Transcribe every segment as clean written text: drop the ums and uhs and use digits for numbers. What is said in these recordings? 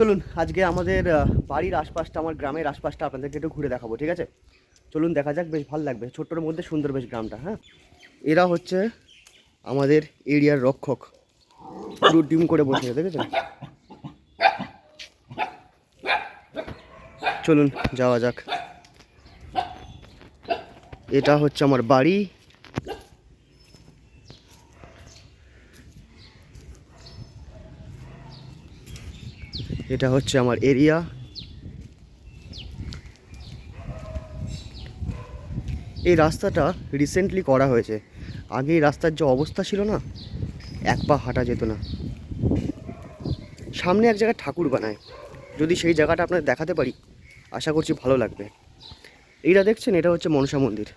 চলুন আজকে আমাদের বাড়ির আশপাশটা, আমার গ্রামের আশপাশটা আপনাদেরকে একটু ঘুরে দেখাবো, ঠিক আছে? চলুন দেখা যাক, বেশ ভালো লাগবে, ছোট্টর মধ্যে সুন্দর বেশ গ্রামটা। হ্যাঁ, এরা হচ্ছে আমাদের এরিয়ার রক্ষক, পুরো ডিম করে বসে, দেখেছেন? চলুন যাওয়া যাক। এটা হচ্ছে আমার বাড়ি। এটা হচ্ছে আমার এরিয়া। এই রাস্তাটা রিসেন্টলি করা হয়েছে। আগে এই রাস্তার যে অবস্থা ছিল না, এক পা হাঁটা যেত না। সামনে এক জায়গায় ঠাকুর বানায়, যদি সেই জায়গাটা আপনাদের দেখাতে পারি আশা করছি ভালো লাগবে। এইটা দেখছেন, এটা হচ্ছে মনসা মন্দির,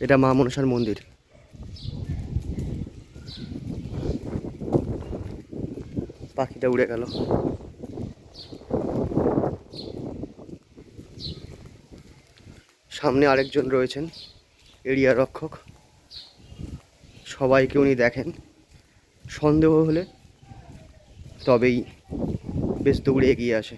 এটা মা মনসার মন্দির। পাখিটা উড়ে গেল। সামনে আরেকজন রয়েছেন এরিয়া রক্ষক, সবাইকে উনি দেখেন, সন্দেহ হলে তবেই বেশ দৌড়ে এগিয়ে আসে।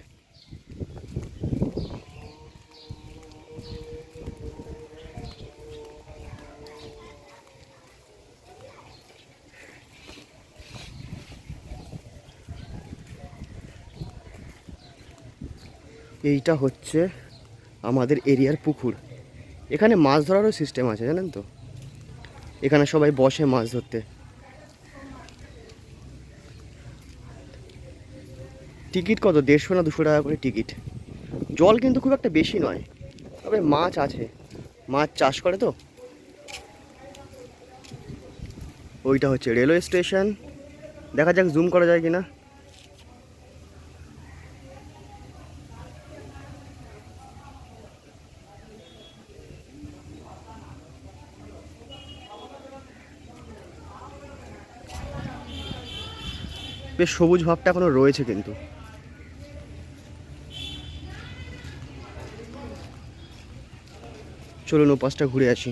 এইটা হচ্ছে আমাদের এরিয়ার পুকুর। এখানে মাছ ধরারও সিস্টেম আছে, জানেন তো? এখানে সবাই বসে মাছ ধরতে। টিকিট কত, 150 না 200 টাকা করে টিকিট। জল কিন্তু খুব একটা বেশি নয়, তবে মাছ আছে, মাছ চাষ করে তো। ওইটা হচ্ছে রেলওয়ে স্টেশন, দেখা যাক জুম করা যায় কিনা। বেশ সবুজ ভাবটা এখনো রয়েছে কিন্তু। চলুন ওপাশটা ঘুরে আসি।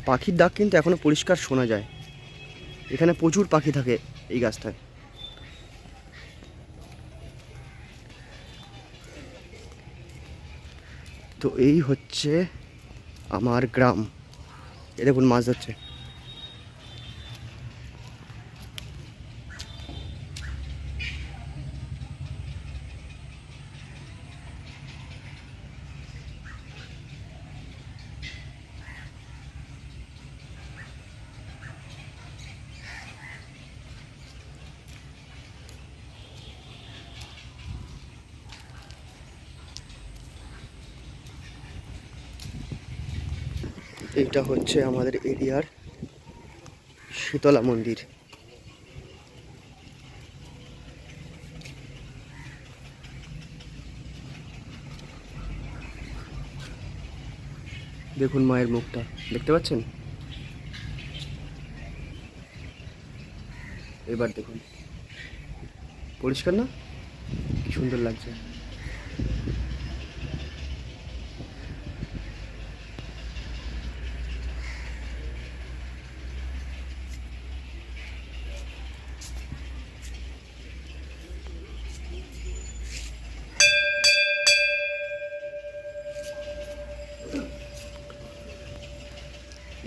পাখির ডাক কিন্তু এখনো পরিষ্কার শোনা যায়। এখানে প্রচুর পাখি থাকে এই গাছটায়। তো এই হচ্ছে আমার গ্রাম। এ দেখুন মাছ ধরছে। এইটা হচ্ছে আমাদের এরিয়ার শীতলা মন্দির। দেখুন মায়ের মুখটা, দেখতে পাচ্ছেন? এবার দেখুন, পরিষ্কার না? কি সুন্দর লাগছে।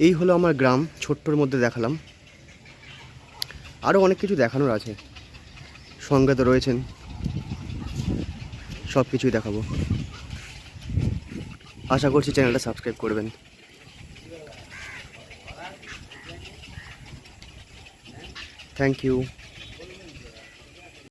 এই হলো আমার গ্রাম, ছোট্টর মধ্যে দেখালাম। আরও অনেক কিছু দেখানোর আছে, সঙ্গে তো রয়েছেন, সব কিছুই দেখাবো। আশা করছি চ্যানেলটা সাবস্ক্রাইব করবেন। Thank you.